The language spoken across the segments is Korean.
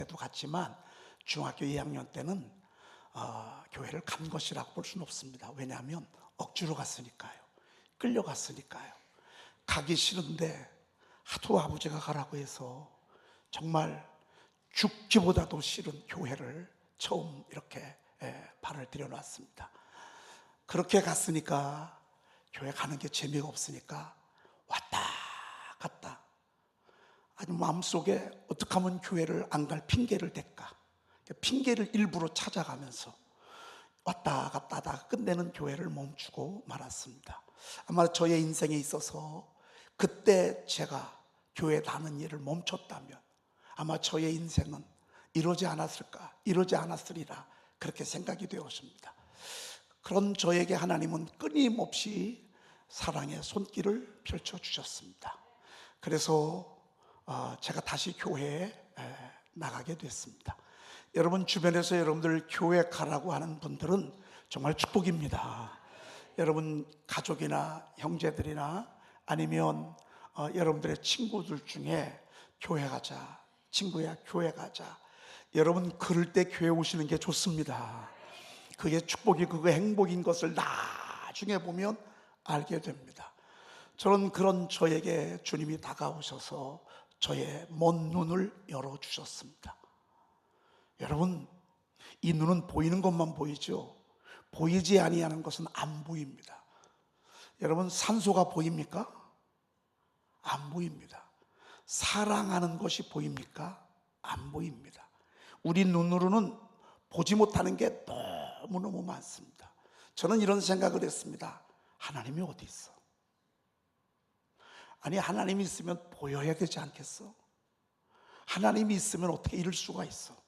때도 갔지만 중학교 2학년 때는 교회를 간 것이라고 볼 수는 없습니다. 왜냐하면 억지로 갔으니까요. 끌려갔으니까요. 가기 싫은데 하도 아버지가 가라고 해서 정말 죽기보다도 싫은 교회를 처음 이렇게 발을 들여놨습니다. 그렇게 갔으니까 교회 가는 게 재미가 없으니까 왔다 갔다, 아주 마음속에 어떻게 하면 교회를 안 갈 핑계를 댈까, 핑계를 일부러 찾아가면서 왔다 갔다 하다가 끝내는 교회를 멈추고 말았습니다. 아마 저의 인생에 있어서 그때 제가 교회 다니는 일을 멈췄다면 아마 저의 인생은 이러지 않았을까, 이러지 않았으리라, 그렇게 생각이 되었습니다. 그런 저에게 하나님은 끊임없이 사랑의 손길을 펼쳐주셨습니다. 그래서 제가 다시 교회에 나가게 됐습니다. 여러분 주변에서 여러분들 교회 가라고 하는 분들은 정말 축복입니다. 여러분 가족이나 형제들이나 아니면 여러분들의 친구들 중에 교회 가자, 친구야 교회 가자, 여러분 그럴 때 교회 오시는 게 좋습니다. 그게 축복이, 그게 행복인 것을 나중에 보면 알게 됩니다. 저는 그런 저에게 주님이 다가오셔서 저의 먼 눈을 열어주셨습니다. 여러분, 이 눈은 보이는 것만 보이죠, 보이지 아니하는 것은 안 보입니다. 여러분, 산소가 보입니까? 안 보입니다. 사랑하는 것이 보입니까? 안 보입니다. 우리 눈으로는 보지 못하는 게 너무너무 많습니다. 저는 이런 생각을 했습니다. 하나님이 어디 있어? 아니, 하나님이 있으면 보여야 되지 않겠어? 하나님이 있으면 어떻게 이럴 수가 있어?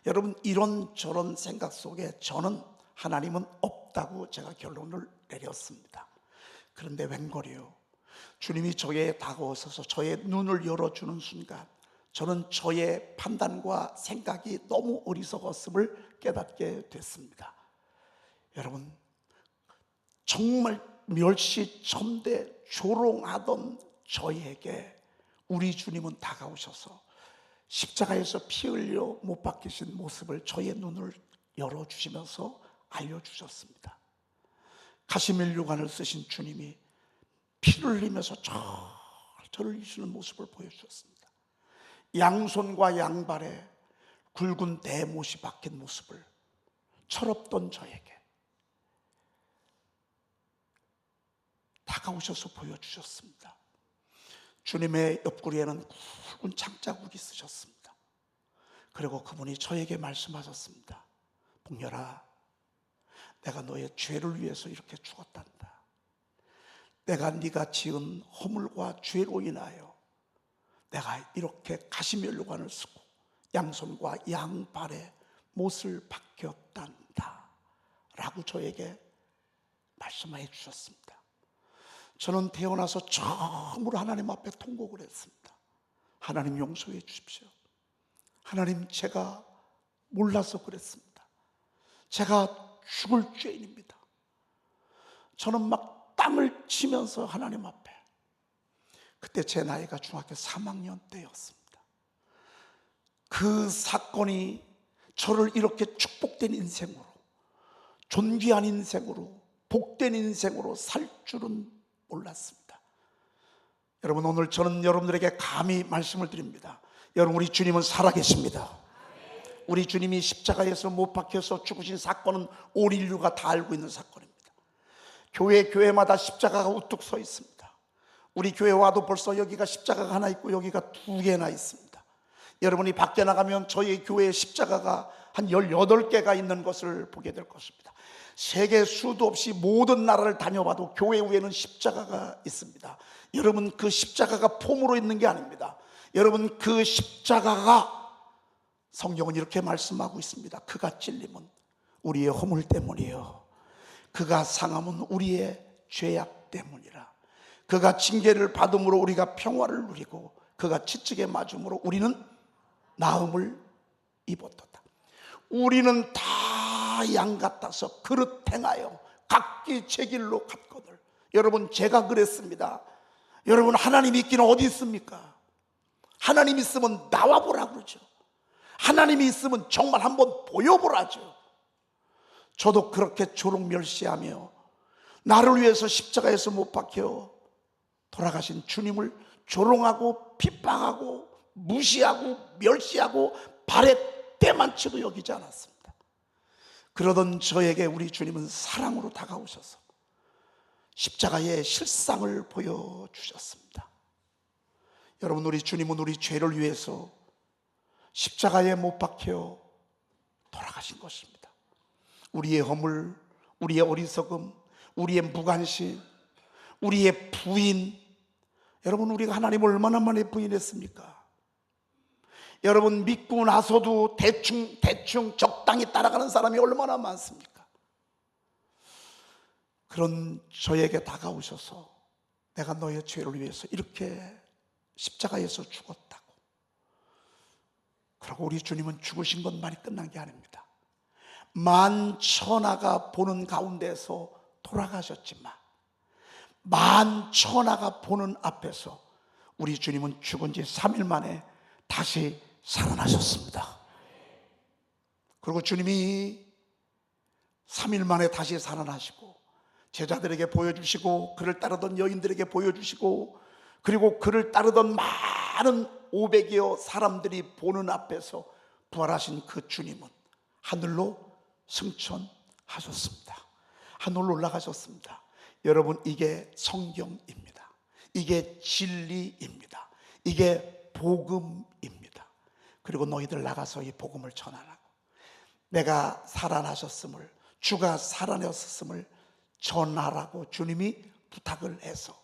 여러분, 이런저런 생각 속에 저는 하나님은 없다고 제가 결론을 내렸습니다. 그런데 웬걸이요, 주님이 저에게 다가오셔서 저의 눈을 열어주는 순간 저는 저의 판단과 생각이 너무 어리석었음을 깨닫게 됐습니다. 여러분, 정말 멸시천대 조롱하던 저에게 우리 주님은 다가오셔서 십자가에서 피 흘려 못 박히신 모습을 저의 눈을 열어주시면서 알려주셨습니다. 가시멜 유관을 쓰신 주님이 피를 흘리면서 저를 이시는 모습을 보여주셨습니다. 양손과 양발에 굵은 대못이 박힌 모습을 철없던 저에게 다가오셔서 보여주셨습니다. 주님의 옆구리에는 굵은 창자국이 있으셨습니다. 그리고 그분이 저에게 말씀하셨습니다. 복렬아, 내가 너의 죄를 위해서 이렇게 죽었단다. 내가 네가 지은 허물과 죄로 인하여 내가 이렇게 가시멜로관을 쓰고 양손과 양발에 못을 박혔단다 라고 저에게 말씀해 주셨습니다. 저는 태어나서 처음으로 하나님 앞에 통곡을 했습니다. 하나님 용서해 주십시오. 하나님, 제가 몰라서 그랬습니다. 제가 죽을 죄인입니다. 저는 막 땅을 치면서 하나님 앞에, 그때 제 나이가 중학교 3학년 때였습니다. 그 사건이 저를 이렇게 축복된 인생으로, 존귀한 인생으로, 복된 인생으로 살 줄은 몰랐습니다. 여러분, 오늘 저는 여러분들에게 감히 말씀을 드립니다. 여러분, 우리 주님은 살아계십니다. 우리 주님이 십자가에서 못 박혀서 죽으신 사건은 온 인류가 다 알고 있는 사건입니다. 교회마다 십자가가 우뚝 서 있습니다. 우리 교회 와도 벌써 여기가 십자가가 하나 있고 여기가 2개나 있습니다. 여러분이 밖에 나가면 저희 교회에 십자가가 한 18개가 있는 것을 보게 될 것입니다. 세계 수도 없이 모든 나라를 다녀봐도 교회 위에는 십자가가 있습니다. 여러분, 그 십자가가 폼으로 있는 게 아닙니다. 여러분, 그 십자가가, 성경은 이렇게 말씀하고 있습니다. 그가 찔림은 우리의 허물 때문이요, 그가 상함은 우리의 죄악 때문이라. 그가 징계를 받음으로 우리가 평화를 누리고 그가 치찍에 맞음으로 우리는 나음을 입었도다. 우리는 다 양 같아서 그릇 행하여 각기 제 길로 갔거늘. 여러분, 제가 그랬습니다. 여러분, 하나님 있기는 어디 있습니까? 하나님 있으면 나와보라 그러죠. 하나님이 있으면 정말 한번 보여보라죠. 저도 그렇게 조롱 멸시하며 나를 위해서 십자가에서 못 박혀 돌아가신 주님을 조롱하고 핍박하고 무시하고 멸시하고 발에 때만치도 여기지 않았습니다. 그러던 저에게 우리 주님은 사랑으로 다가오셔서 십자가의 실상을 보여주셨습니다. 여러분, 우리 주님은 우리 죄를 위해서 십자가에 못 박혀 돌아가신 것입니다. 우리의 허물, 우리의 어리석음, 우리의 무관심, 우리의 부인. 여러분, 우리가 하나님을 얼마나 많이 부인했습니까? 여러분, 믿고 나서도 대충 적당히 따라가는 사람이 얼마나 많습니까? 그런 저에게 다가오셔서 내가 너의 죄를 위해서 이렇게 십자가에서 죽었다고. 그리고 우리 주님은 죽으신 것만이 끝난 게 아닙니다. 만천하가 보는 가운데서 돌아가셨지만 만천하가 보는 앞에서 우리 주님은 죽은 지 3일 만에 다시 살아나셨습니다. 그리고 주님이 3일 만에 다시 살아나시고 제자들에게 보여주시고 그를 따르던 여인들에게 보여주시고 그리고 그를 따르던 많은 500여 사람들이 보는 앞에서 부활하신 그 주님은 하늘로 승천하셨습니다. 하늘로 올라가셨습니다. 여러분, 이게 성경입니다. 이게 진리입니다. 이게 복음입니다. 그리고 너희들 나가서 이 복음을 전하라고. 내가 살아나셨음을, 주가 살아나셨음을 전하라고 주님이 부탁을 해서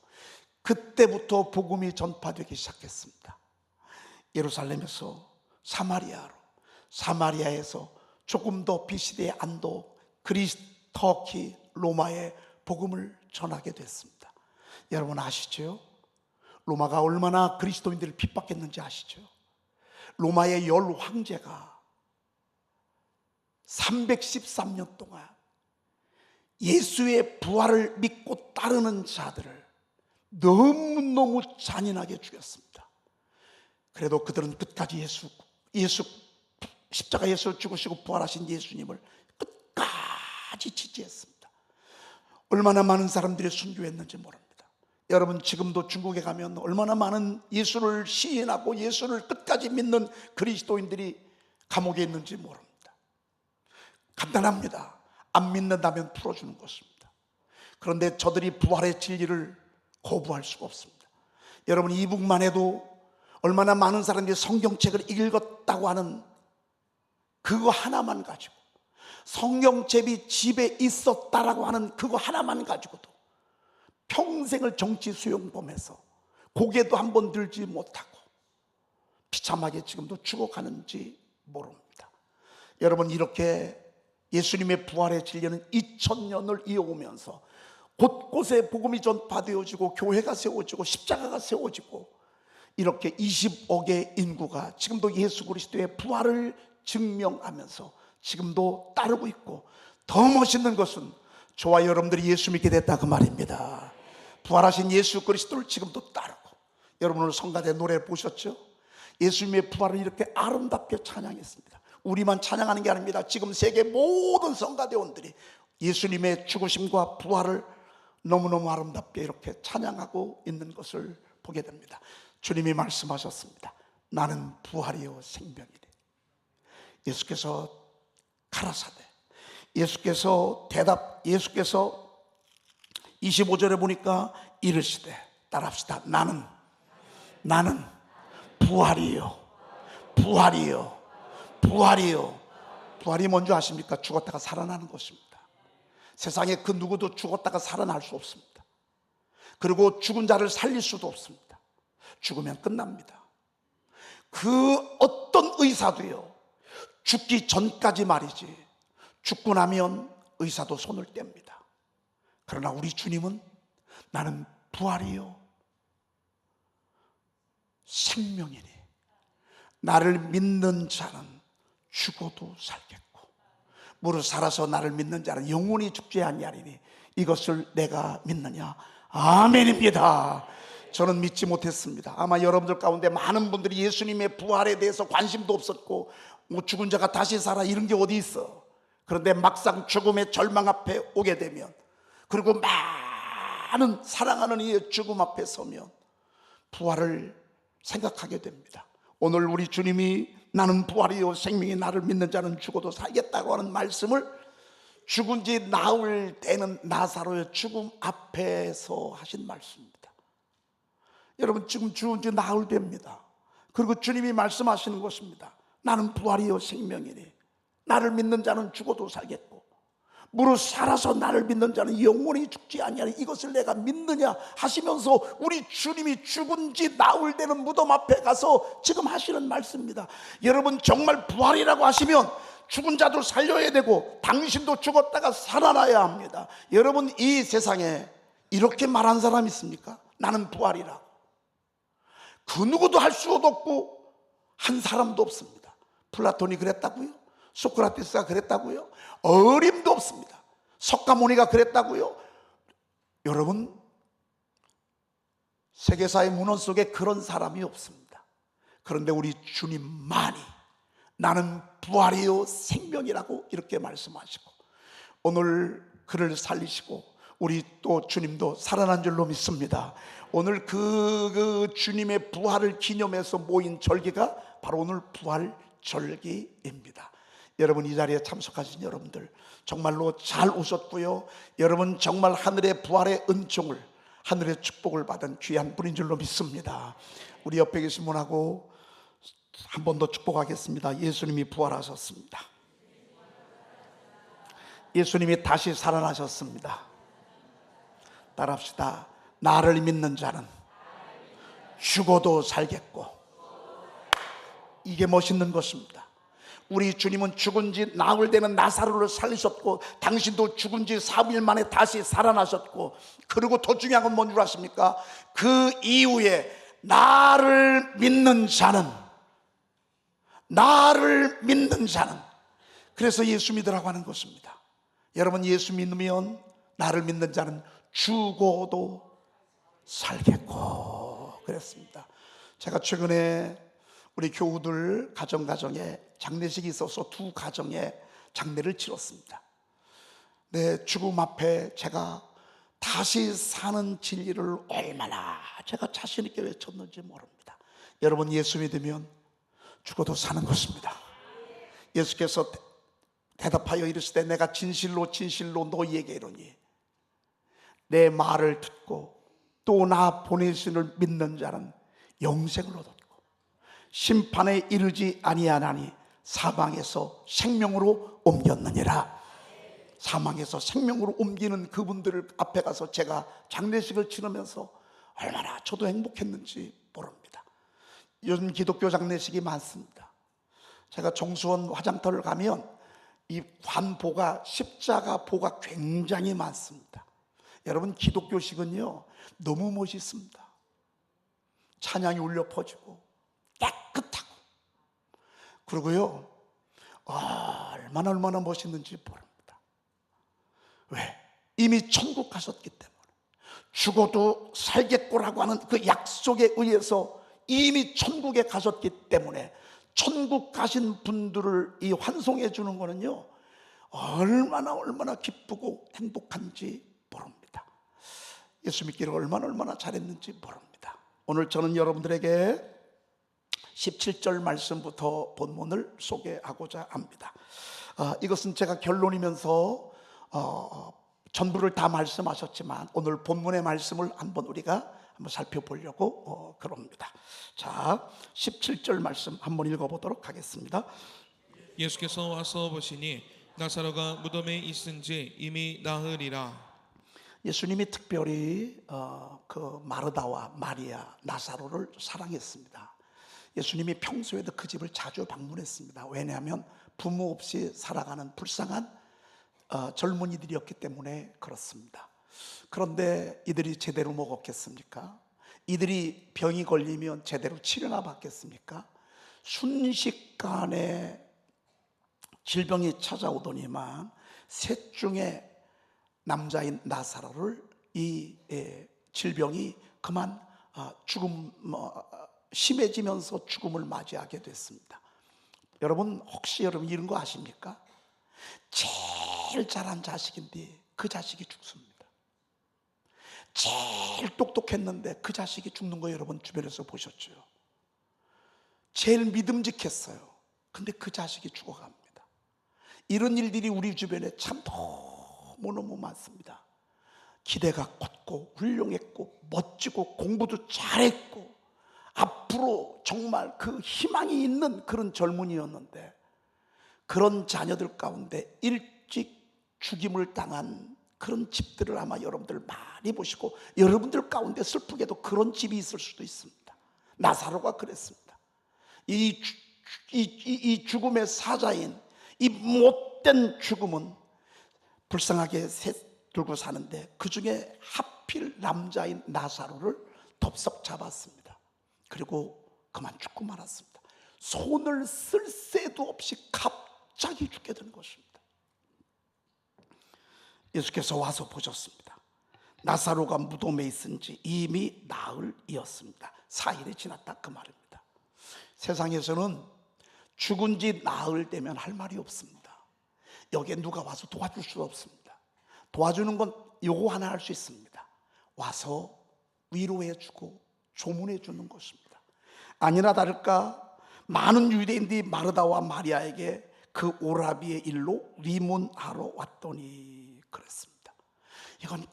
그때부터 복음이 전파되기 시작했습니다. 예루살렘에서 사마리아로, 사마리아에서 조금 더 BCD의 안도, 그리스, 터키, 로마에 복음을 전하게 됐습니다. 여러분 아시죠? 로마가 얼마나 그리스도인들을 핍박했는지 아시죠? 로마의 10황제가 313년 동안 예수의 부활을 믿고 따르는 자들을 너무너무 잔인하게 죽였습니다. 그래도 그들은 끝까지 예수 십자가에서 죽으시고 부활하신 예수님을 끝까지 지지했습니다. 얼마나 많은 사람들이 순교했는지 모릅니다. 여러분, 지금도 중국에 가면 얼마나 많은 예수를 시인하고 예수를 끝까지 믿는 그리스도인들이 감옥에 있는지 모릅니다. 간단합니다. 안 믿는다면 풀어주는 것입니다. 그런데 저들이 부활의 진리를 거부할 수가 없습니다. 여러분, 이북만 해도 얼마나 많은 사람들이 성경책을 읽었다고 하는 그거 하나만 가지고, 성경책이 집에 있었다라고 하는 그거 하나만 가지고도 평생을 정치 수용범에서 고개도 한번 들지 못하고 비참하게 지금도 죽어가는지 모릅니다. 여러분, 이렇게 예수님의 부활의 진리는 2000년을 이어오면서 곳곳에 복음이 전파되어지고 교회가 세워지고 십자가가 세워지고 이렇게 20억의 인구가 지금도 예수 그리스도의 부활을 증명하면서 지금도 따르고 있고, 더 멋있는 것은 저와 여러분들이 예수 믿게 됐다 그 말입니다. 부활하신 예수 그리스도를 지금도 따르고. 여러분, 오늘 성가대 노래 보셨죠? 예수님의 부활을 이렇게 아름답게 찬양했습니다. 우리만 찬양하는 게 아닙니다. 지금 세계 모든 성가대원들이 예수님의 죽으심과 부활을 너무너무 아름답게 이렇게 찬양하고 있는 것을 보게 됩니다. 주님이 말씀하셨습니다. 나는 부활이요 생명이니. 예수께서 가라사대, 예수께서 25절에 보니까 이르시되, 따라합시다. 나는 부활이요. 부활이 뭔지 아십니까? 죽었다가 살아나는 것입니다. 세상에 그 누구도 죽었다가 살아날 수 없습니다. 그리고 죽은 자를 살릴 수도 없습니다. 죽으면 끝납니다. 그 어떤 의사도요, 죽기 전까지 말이지, 죽고 나면 의사도 손을 뗍니다. 그러나 우리 주님은 나는 부활이요 생명이니 나를 믿는 자는 죽어도 살겠고 무릇 살아서 나를 믿는 자는 영원히 죽지 아니하리니 이것을 내가 믿느냐? 아멘입니다. 저는 믿지 못했습니다. 아마 여러분들 가운데 많은 분들이 예수님의 부활에 대해서 관심도 없었고 뭐 죽은 자가 다시 살아 이런 게 어디 있어. 그런데 막상 죽음의 절망 앞에 오게 되면, 그리고 많은 사랑하는 이의 죽음 앞에 서면 부활을 생각하게 됩니다. 오늘 우리 주님이 나는 부활이요 생명이 나를 믿는 자는 죽어도 살겠다고 하는 말씀을 죽은 지 나흘 되는 나사로의 죽음 앞에서 하신 말씀입니다. 여러분, 지금 죽은 지 나흘 됩니다. 그리고 주님이 말씀하시는 것입니다. 나는 부활이요 생명이니 나를 믿는 자는 죽어도 살겠고 무릇 살아서 나를 믿는 자는 영원히 죽지 아니하니 이것을 내가 믿느냐 하시면서 우리 주님이 죽은 지 나흘 되는 무덤 앞에 가서 지금 하시는 말씀입니다. 여러분, 정말 부활이라고 하시면 죽은 자도 살려야 되고 당신도 죽었다가 살아나야 합니다. 여러분, 이 세상에 이렇게 말한 사람 있습니까? 나는 부활이라고. 그 누구도 할 수도 없고 한 사람도 없습니다. 플라톤이 그랬다고요? 소크라테스가 그랬다고요? 어림도 없습니다. 석가모니가 그랬다고요? 여러분, 세계사의 문헌 속에 그런 사람이 없습니다. 그런데 우리 주님만이 나는 부활이요 생명이라고 이렇게 말씀하시고 오늘 그를 살리시고 우리 또 주님도 살아난 줄로 믿습니다. 오늘 그 주님의 부활을 기념해서 모인 절기가 바로 오늘 부활절기입니다. 여러분, 이 자리에 참석하신 여러분들 정말로 잘 오셨고요. 여러분 정말 하늘의 부활의 은총을, 하늘의 축복을 받은 귀한 분인 줄로 믿습니다. 우리 옆에 계신 분하고 한 번 더 축복하겠습니다. 예수님이 부활하셨습니다. 예수님이 다시 살아나셨습니다. 따라합시다. 나를 믿는 자는 죽어도 살겠고. 이게 멋있는 것입니다. 우리 주님은 죽은 지 나흘 되는 나사로를 살리셨고 당신도 죽은 지 3일 만에 다시 살아나셨고, 그리고 더 중요한 건 뭔 줄 아십니까? 그 이후에 나를 믿는 자는, 나를 믿는 자는, 그래서 예수 믿으라고 하는 것입니다. 여러분, 예수 믿으면 나를 믿는 자는 죽어도 살겠고 그랬습니다. 제가 최근에 우리 교우들 가정에 장례식이 있어서 두 가정에 장례를 치렀습니다. 내 죽음 앞에 제가 다시 사는 진리를 얼마나 제가 자신 있게 외쳤는지 모릅니다. 여러분, 예수 믿으면 죽어도 사는 것입니다. 예수께서 대답하여 이르시되 내가 진실로 진실로 너희에게 이르노니 내 말을 듣고 또 나 보내신을 믿는 자는 영생을 얻었고 심판에 이르지 아니하나니 사망에서 생명으로 옮겼느니라. 사망에서 생명으로 옮기는 그분들을 앞에 가서 제가 장례식을 치르면서 얼마나 저도 행복했는지 모릅니다. 요즘 기독교 장례식이 많습니다. 제가 정수원 화장터를 가면 이 관보가, 십자가 보가 굉장히 많습니다. 여러분, 기독교식은요 너무 멋있습니다. 찬양이 울려 퍼지고 깨끗하고, 그리고요 얼마나 멋있는지 모릅니다. 왜? 이미 천국 가셨기 때문에. 죽어도 살겠고라고 하는 그 약속에 의해서 이미 천국에 가셨기 때문에 천국 가신 분들을 이 환송해 주는 거는요 얼마나 기쁘고 행복한지 모릅니다. 예수 믿기를 얼마나 잘했는지 모릅니다. 오늘 저는 여러분들에게 17절 말씀부터 본문을 소개하고자 합니다. 이것은 제가 결론이면서 전부를 다 말씀하셨지만 오늘 본문의 말씀을 우리가 한번 살펴보려고 그럽니다. 자, 17절 말씀 한번 읽어보도록 하겠습니다. 예수께서 와서 보시니 나사로가 무덤에 있은지 이미 나흘이라. 예수님이 특별히 그 마르다와 마리아, 나사로를 사랑했습니다. 예수님이 평소에도 그 집을 자주 방문했습니다. 왜냐하면 부모 없이 살아가는 불쌍한 젊은이들이었기 때문에 그렇습니다. 그런데 이들이 제대로 먹었겠습니까? 이들이 병이 걸리면 제대로 치료나 받겠습니까? 순식간에 질병이 찾아오더니만 셋 중에 남자인 나사로를 이 질병이 그만 심해지면서 죽음을 맞이하게 됐습니다. 여러분 혹시 여러분 이런 거 아십니까? 제일 잘한 자식인데 그 자식이 죽습니다. 제일 똑똑했는데 그 자식이 죽는 거 여러분 주변에서 보셨죠? 제일 믿음직했어요. 근데 그 자식이 죽어갑니다. 이런 일들이 우리 주변에 참 너무너무 많습니다. 기대가 컸고 훌륭했고 멋지고 공부도 잘했고 앞으로 정말 그 희망이 있는 그런 젊은이였는데 그런 자녀들 가운데 일찍 죽임을 당한 그런 집들을 아마 여러분들 많이 보시고 여러분들 가운데 슬프게도 그런 집이 있을 수도 있습니다. 나사로가 그랬습니다. 이 죽음의 사자인 이 못된 죽음은 불쌍하게 들고 사는데 그 중에 하필 남자인 나사로를 덥석 잡았습니다. 그리고 그만 죽고 말았습니다. 손을 쓸 새도 없이 갑자기 죽게 된 것입니다. 예수께서 와서 보셨습니다. 나사로가 무덤에 있은 지 이미 나흘이었습니다. 4일이 지났다 그 말입니다. 세상에서는 죽은 지 나흘 되면 할 말이 없습니다. 여기에 누가 와서 도와줄 수 없습니다. 도와주는 건 요거 하나 할 수 있습니다. 와서 위로해주고 조문해주는 것입니다. 아니나 다를까 많은 유대인들이 마르다와 마리아에게 그 오라비의 일로 리문하러 왔더니 그랬습니다. 이건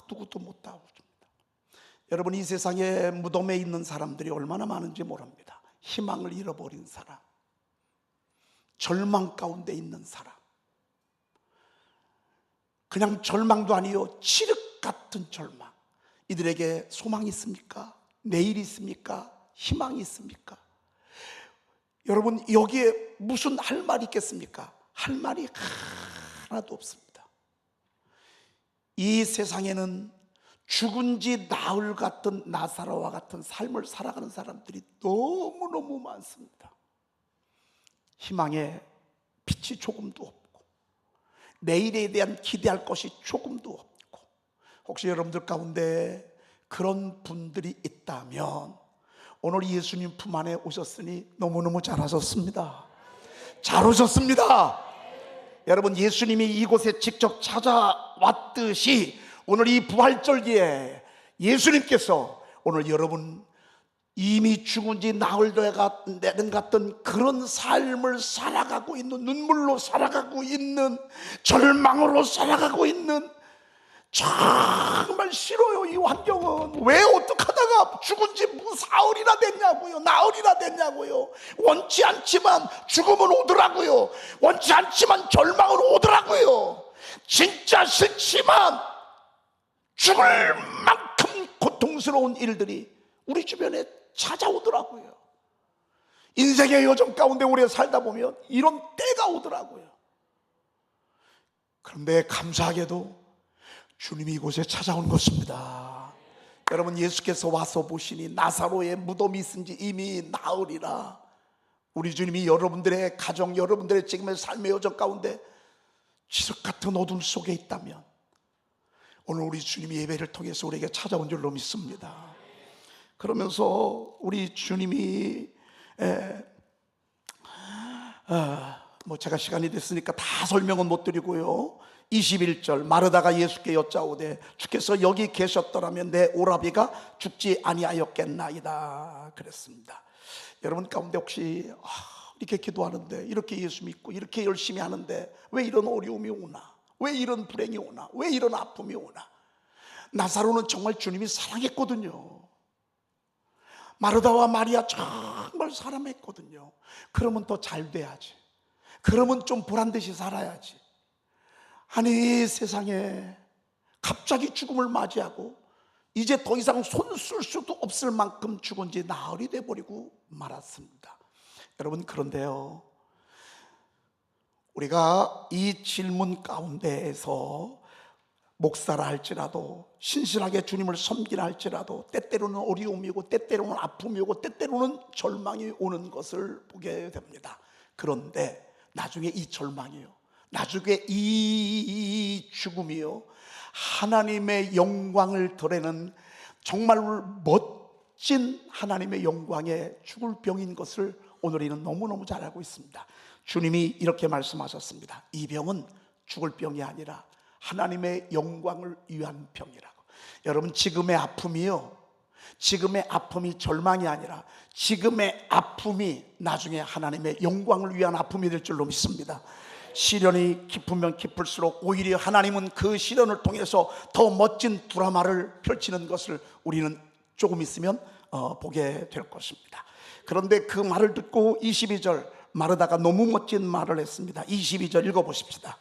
누구도 못 도와줍니다. 여러분, 이 세상에 무덤에 있는 사람들이 얼마나 많은지 모릅니다. 희망을 잃어버린 사람, 절망 가운데 있는 사람, 그냥 절망도 아니요 칠흑 같은 절망. 이들에게 소망이 있습니까? 내일이 있습니까? 희망이 있습니까? 여러분, 여기에 무슨 할 말이 있겠습니까? 할 말이 하나도 없습니다. 이 세상에는 죽은 지 나흘 같은 나사로와 같은 삶을 살아가는 사람들이 너무너무 많습니다. 희망의 빛이 조금도 없고 내일에 대한 기대할 것이 조금도 없고, 혹시 여러분들 가운데 그런 분들이 있다면 오늘 예수님 품 안에 오셨으니 너무너무 잘하셨습니다. 잘 오셨습니다. 여러분, 예수님이 이곳에 직접 찾아왔듯이 오늘 이 부활절기에 예수님께서 오늘 여러분 이미 죽은 지 나흘 되는 같은 그런 삶을 살아가고 있는, 눈물로 살아가고 있는, 절망으로 살아가고 있는, 정말 싫어요. 이 환경은 왜 어떡하다가 죽은 지 사흘이나 됐냐고요, 나흘이나 됐냐고요. 원치 않지만 죽음은 오더라고요. 원치 않지만 절망은 오더라고요. 진짜 싫지만 죽을 만큼 고통스러운 일들이 우리 주변에 찾아오더라고요. 인생의 여정 가운데 오래 살다 보면 이런 때가 오더라고요. 그런데 감사하게도 주님이 이곳에 찾아온 것입니다. 여러분, 예수께서 와서 보시니 나사로의 무덤이 있은 지 이미 나흘이라. 우리 주님이 여러분들의 가정, 여러분들의 지금의 삶의 여정 가운데 지석 같은 어둠 속에 있다면 오늘 우리 주님이 예배를 통해서 우리에게 찾아온 줄로 믿습니다. 그러면서 우리 주님이 제가 시간이 됐으니까 다 설명은 못 드리고요, 21절 마르다가 예수께 여짜오되 주께서 여기 계셨더라면 내 오라비가 죽지 아니하였겠나이다 그랬습니다. 여러분 가운데 혹시 이렇게 기도하는데, 이렇게 예수 믿고 이렇게 열심히 하는데 왜 이런 어려움이 오나, 왜 이런 불행이 오나, 왜 이런 아픔이 오나. 나사로는 정말 주님이 사랑했거든요. 마르다와 마리아 정말 사랑했거든요. 그러면 더 잘 돼야지, 그러면 좀 보란듯이 살아야지. 아니, 세상에 갑자기 죽음을 맞이하고 이제 더 이상 손 쓸 수도 없을 만큼 죽은 지 나흘이 돼버리고 말았습니다. 여러분, 그런데요, 우리가 이 질문 가운데에서 목사라 할지라도, 신실하게 주님을 섬기라 할지라도 때때로는 어려움이고 때때로는 아픔이고 때때로는 절망이 오는 것을 보게 됩니다. 그런데 나중에 이 절망이요, 나중에 이 죽음이요, 하나님의 영광을 드러내는 정말 멋진 하나님의 영광의 죽을 병인 것을 오늘 이는 너무너무 잘 알고 있습니다. 주님이 이렇게 말씀하셨습니다. 이 병은 죽을 병이 아니라 하나님의 영광을 위한 병이라고. 여러분, 지금의 아픔이요, 지금의 아픔이 절망이 아니라 지금의 아픔이 나중에 하나님의 영광을 위한 아픔이 될 줄로 믿습니다. 시련이 깊으면 깊을수록 오히려 하나님은 그 시련을 통해서 더 멋진 드라마를 펼치는 것을 우리는 조금 있으면 보게 될 것입니다. 그런데 그 말을 듣고 22절 마르다가 너무 멋진 말을 했습니다. 22절 읽어보십시다.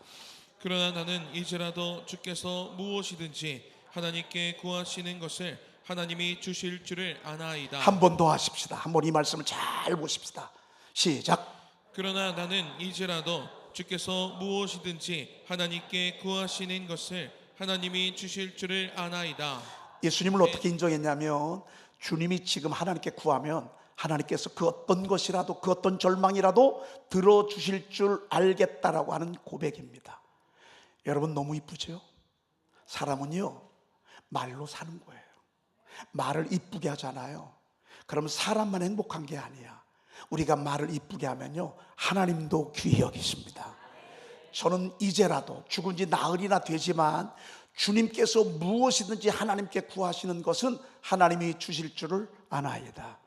그러나 나는 이제라도 주께서 무엇이든지 하나님께 구하시는 것을 하나님이 주실 줄을 아나이다. 한 번 더 하십시다. 한번 이 말씀을 잘 보십시다. 시작. 그러나 나는 이제라도 주께서 무엇이든지 하나님께 구하시는 것을 하나님이 주실 줄을 아나이다. 예수님을 어떻게 인정했냐면, 주님이 지금 하나님께 구하면 하나님께서 그 어떤 것이라도, 그 어떤 절망이라도 들어주실 줄 알겠다라고 하는 고백입니다. 여러분, 너무 이쁘죠? 사람은요, 말로 사는 거예요. 말을 이쁘게 하잖아요. 그럼 사람만 행복한 게 아니야. 우리가 말을 이쁘게 하면요, 하나님도 귀히 여기십니다. 저는 이제라도 죽은 지 나흘이나 되지만 주님께서 무엇이든지 하나님께 구하시는 것은 하나님이 주실 줄을 아나이다.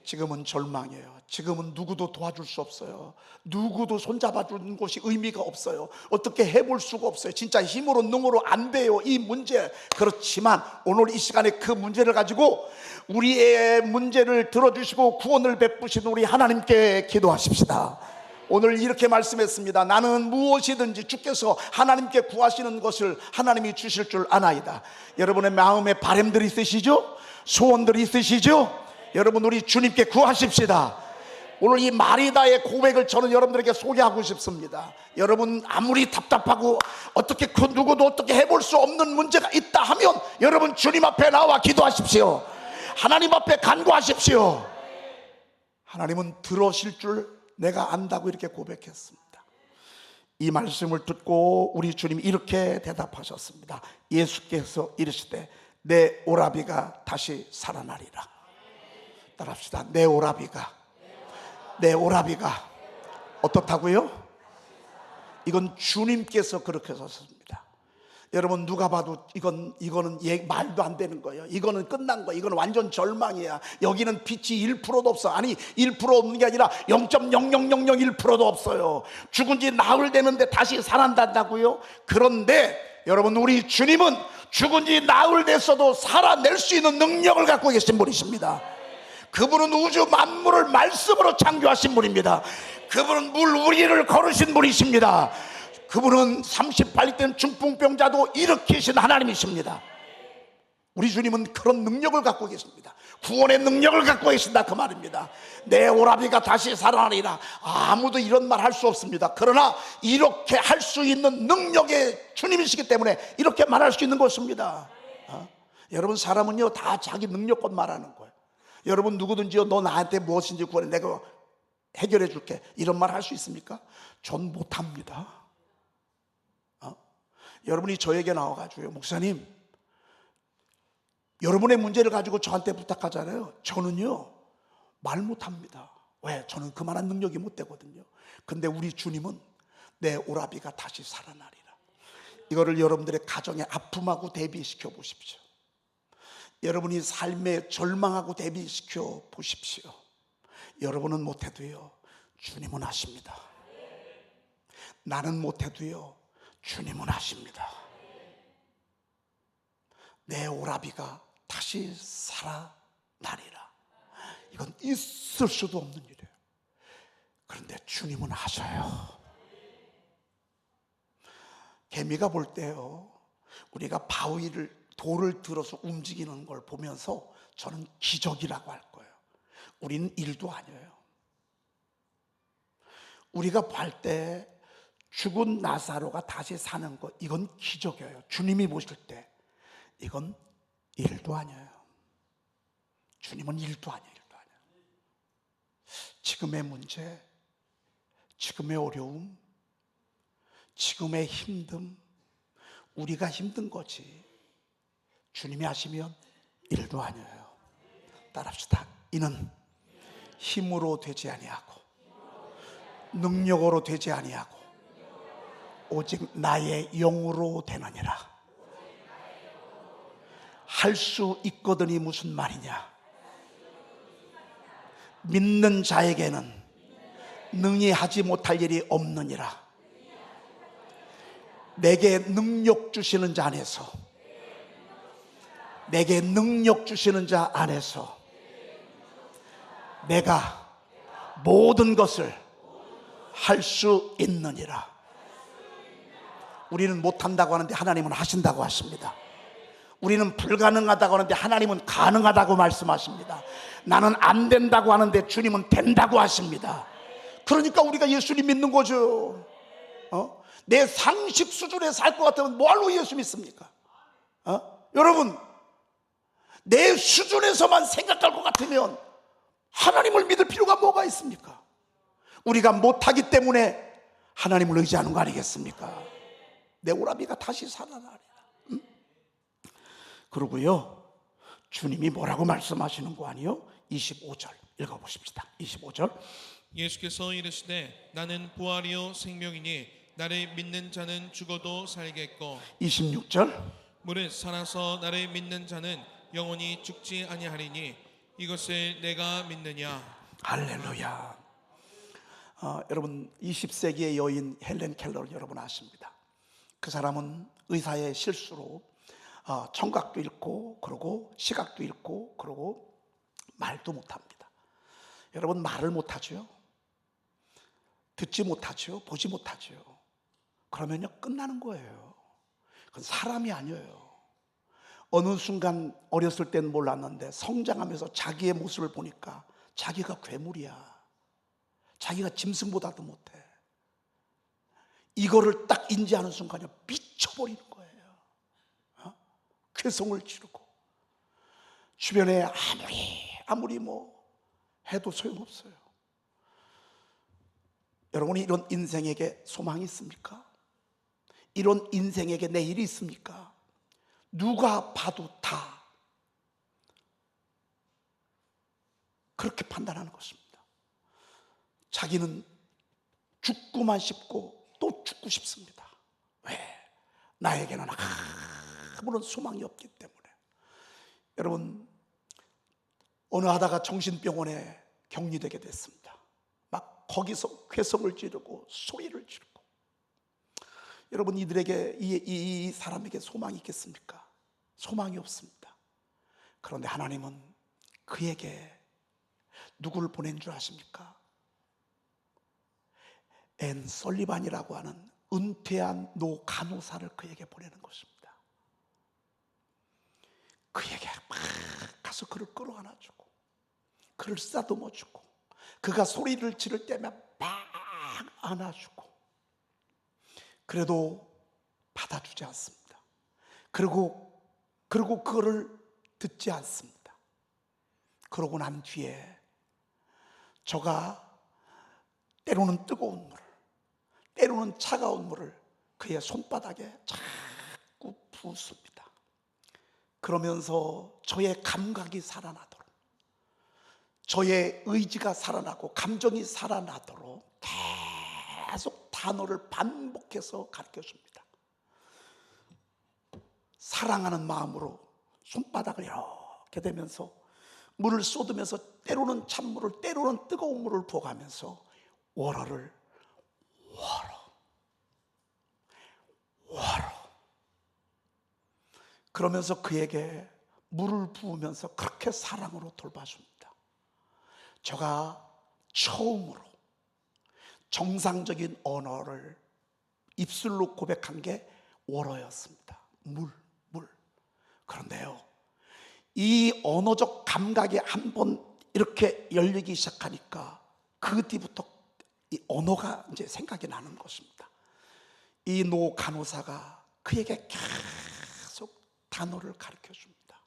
지금은 절망이에요. 지금은 누구도 도와줄 수 없어요. 누구도 손잡아 주는 것이 의미가 없어요. 어떻게 해볼 수가 없어요. 진짜 힘으로 능으로 안 돼요, 이 문제. 그렇지만 오늘 이 시간에 그 문제를 가지고 우리의 문제를 들어주시고 구원을 베푸신 우리 하나님께 기도하십시다. 오늘 이렇게 말씀했습니다. 나는 무엇이든지 주께서 하나님께 구하시는 것을 하나님이 주실 줄 아나이다. 여러분의 마음에 바람들이 있으시죠? 소원들이 있으시죠? 여러분, 우리 주님께 구하십시다. 오늘 이 마리다의 고백을 저는 여러분들에게 소개하고 싶습니다. 여러분, 아무리 답답하고 어떻게 그 누구도 어떻게 해볼 수 없는 문제가 있다 하면 여러분, 주님 앞에 나와 기도하십시오. 하나님 앞에 간구하십시오. 하나님은 들으실 줄 내가 안다고 이렇게 고백했습니다. 이 말씀을 듣고 우리 주님이 이렇게 대답하셨습니다. 예수께서 이르시되 내 오라비가 다시 살아나리라. 따라합시다. 내 오라비가 어떻다고요? 이건 주님께서 그렇게 하셨습니다. 여러분, 누가 봐도 이거는 말도 안 되는 거예요. 이거는 끝난 거예요. 이거는 완전 절망이야. 여기는 빛이 1%도 없어. 아니, 1% 없는 게 아니라 0.00001%도 없어요. 죽은 지 나흘 되는데 다시 살아난다고요? 그런데 여러분, 우리 주님은 죽은 지 나흘 됐어도 살아낼 수 있는 능력을 갖고 계신 분이십니다. 그분은 우주 만물을 말씀으로 창조하신 분입니다. 그분은 물 위를 걸으신 분이십니다. 그분은 38리 된 중풍병자도 일으키신 하나님이십니다. 우리 주님은 그런 능력을 갖고 계십니다. 구원의 능력을 갖고 계신다, 그 말입니다. 내 오라비가 다시 살아나리라. 아무도 이런 말 할 수 없습니다. 그러나 이렇게 할 수 있는 능력의 주님이시기 때문에 이렇게 말할 수 있는 것입니다. 여러분, 사람은요 다 자기 능력껏 말하는 거예요. 여러분, 누구든지요, 너 나한테 무엇인지 구하래, 내가 해결해 줄게, 이런 말 할 수 있습니까? 전 못합니다. 여러분이 저에게 나와가지고요, 목사님, 여러분의 문제를 가지고 저한테 부탁하잖아요. 저는요 말 못합니다. 왜? 저는 그만한 능력이 못 되거든요. 근데 우리 주님은 내 오라비가 다시 살아나리라. 이거를 여러분들의 가정의 아픔하고 대비시켜 보십시오. 여러분이 삶의 절망하고 대비시켜 보십시오. 여러분은 못해도요, 주님은 하십니다. 나는 못해도요, 주님은 하십니다. 내 오라비가 다시 살아나리라. 이건 있을 수도 없는 일이에요. 그런데 주님은 하셔요. 개미가 볼 때요, 우리가 돌을 들어서 움직이는 걸 보면서 저는 기적이라고 할 거예요. 우리는 일도 아니에요. 우리가 볼 때 죽은 나사로가 다시 사는 것, 이건 기적이에요. 주님이 보실 때 이건 일도 아니에요. 주님은 일도 아니에요. 지금의 문제, 지금의 어려움, 지금의 힘듦, 우리가 힘든 거지 주님이 하시면 일도 아니에요. 따라합시다. 이는 힘으로 되지 아니하고 능력으로 되지 아니하고 오직 나의 영으로 되느니라. 할 수 있거든이 무슨 말이냐? 믿는 자에게는 능히 하지 못할 일이 없느니라. 내게 능력 주시는 자 안에서, 내게 능력 주시는 자 안에서 내가 모든 것을 할 수 있느니라. 우리는 못한다고 하는데 하나님은 하신다고 하십니다. 우리는 불가능하다고 하는데 하나님은 가능하다고 말씀하십니다. 나는 안 된다고 하는데 주님은 된다고 하십니다. 그러니까 우리가 예수님 믿는 거죠. 내 상식 수준에 살 것 같으면 뭐하러 예수 믿습니까? 여러분, 내 수준에서만 생각할 것 같으면 하나님을 믿을 필요가 뭐가 있습니까? 우리가 못하기 때문에 하나님을 의지하는 거 아니겠습니까? 내 오라비가 다시 살아나리라. 그러고요, 주님이 뭐라고 말씀하시는 거 아니요? 25절 읽어보십시다. 25절. 예수께서 이르시되 나는 부활이요 생명이니 나를 믿는 자는 죽어도 살겠고 26절. 무릇 살아서 나를 믿는 자는 영원히 죽지 아니하리니 이것을 내가 믿느냐. 할렐루야. 여러분, 20세기의 여인 헬렌 켈러를 여러분 아십니다. 그 사람은 의사의 실수로 청각도 잃고 그러고 시각도 잃고 그러고 말도 못합니다. 여러분, 말을 못하죠. 듣지 못하죠. 보지 못하죠. 그러면요 끝나는 거예요. 그건 사람이 아니에요. 어느 순간 어렸을 땐 몰랐는데 성장하면서 자기의 모습을 보니까 자기가 괴물이야. 자기가 짐승보다도 못해. 이거를 딱 인지하는 순간에 미쳐버리는 거예요. 괴성을 지르고 주변에 아무리 뭐 해도 소용없어요. 여러분이 이런 인생에게 소망이 있습니까? 이런 인생에게 내일이 있습니까? 누가 봐도 다 그렇게 판단하는 것입니다. 자기는 죽고만 싶고 또 죽고 싶습니다. 왜? 나에게는 아무런 소망이 없기 때문에. 여러분, 어느 하다가 정신병원에 격리되게 됐습니다. 막 거기서 괴성을 지르고 소리를 지르고. 여러분, 이들에게 이 사람에게 소망이 있겠습니까? 소망이 없습니다. 그런데 하나님은 그에게 누구를 보낸 줄 아십니까? 앤 설리반이라고 하는 은퇴한 노 간호사를 그에게 보내는 것입니다. 그에게 막 가서 그를 끌어안아주고 그를 쓰다듬어주고 그가 소리를 지를 때면 막 안아주고. 그래도 받아주지 않습니다. 그리고 그거를 듣지 않습니다. 그러고 난 뒤에 저가 때로는 뜨거운 물을, 때로는 차가운 물을 그의 손바닥에 자꾸 부습니다. 그러면서 저의 감각이 살아나도록, 저의 의지가 살아나고 감정이 살아나도록 계속 단어를 반복해서 가르쳐줍니다. 사랑하는 마음으로 손바닥을 이렇게 대면서 물을 쏟으면서 때로는 찬물을 때로는 뜨거운 물을 부어가면서 워러를 워러 그러면서 그에게 물을 부으면서 그렇게 사랑으로 돌봐줍니다. 제가 처음으로 정상적인 언어를 입술로 고백한 게 워러였습니다. 물. 그런데요, 이 언어적 감각이 한번 이렇게 열리기 시작하니까 그 뒤부터 이 언어가 이제 생각이 나는 것입니다. 이 노 간호사가 그에게 계속 단어를 가르쳐 줍니다.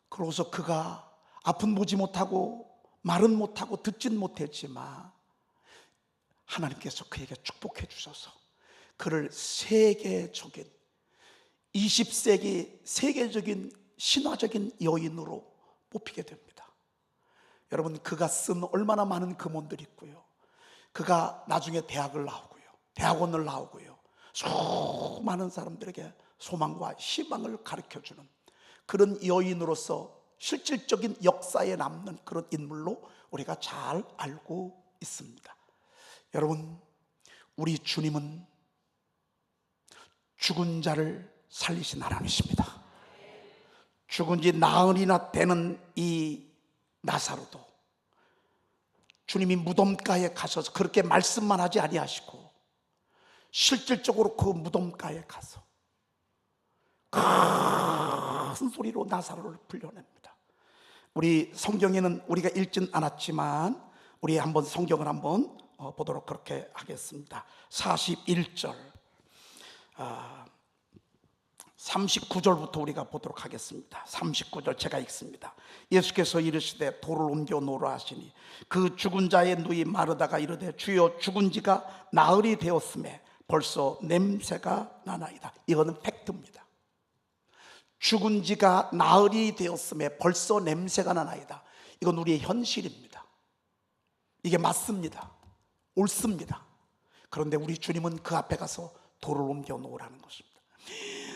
그러고서 그가 앞은 보지 못하고 말은 못하고 듣진 못했지만 하나님께서 그에게 축복해 주셔서 그를 세계적인 20세기 세계적인 신화적인 여인으로 뽑히게 됩니다. 여러분, 그가 쓴 얼마나 많은 금원들이 있고요. 그가 나중에 대학을 나오고요, 대학원을 나오고요, 수많은 사람들에게 소망과 희망을 가르쳐주는 그런 여인으로서 실질적인 역사에 남는 그런 인물로 우리가 잘 알고 있습니다. 여러분, 우리 주님은 죽은 자를 살리신 하나님이십니다. 죽은 지 나흘이나 되는 이 나사로도 주님이 무덤가에 가셔서 그렇게 말씀만 하지 아니하시고 실질적으로 그 무덤가에 가서 큰 소리로 나사로를 불러냅니다. 우리 성경에는 우리가 읽진 않았지만 우리 한번 성경을 한번 보도록 그렇게 하겠습니다. 41절 39절부터 우리가 보도록 하겠습니다. 39절 제가 읽습니다. 예수께서 이르시되 돌을 옮겨 놓으라 하시니 그 죽은 자의 누이 마르다가 이르되 주여 죽은 지가 나흘이 되었음에 벌써 냄새가 나나이다. 이거는 팩트입니다. 죽은 지가 나흘이 되었음에 벌써 냄새가 나나이다. 이건 우리의 현실입니다. 이게 맞습니다. 옳습니다. 그런데 우리 주님은 그 앞에 가서 돌을 옮겨 놓으라는 것입니다.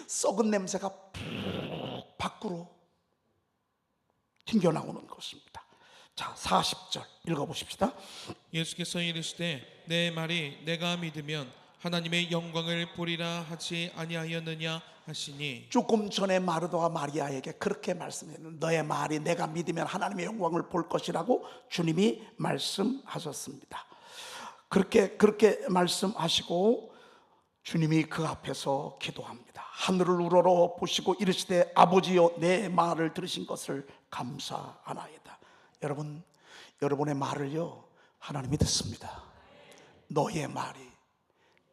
썩은 냄새가 푹 밖으로 튕겨나오는 것입니다. 자, 40절 읽어보십시다. 예수께서 이르시되 내 말이 내가 믿으면 하나님의 영광을 보리라 하지 아니하였느냐 하시니, 조금 전에 마르다와 마리아에게 그렇게 말씀했는데 너의 말이 내가 믿으면 하나님의 영광을 볼 것이라고 주님이 말씀하셨습니다. 그렇게 말씀하시고 주님이 그 앞에서 기도합니다. 하늘을 우러러 보시고 이르시되 아버지여 내 말을 들으신 것을 감사하나이다. 여러분, 여러분의 말을요 하나님이 듣습니다. 너의 말이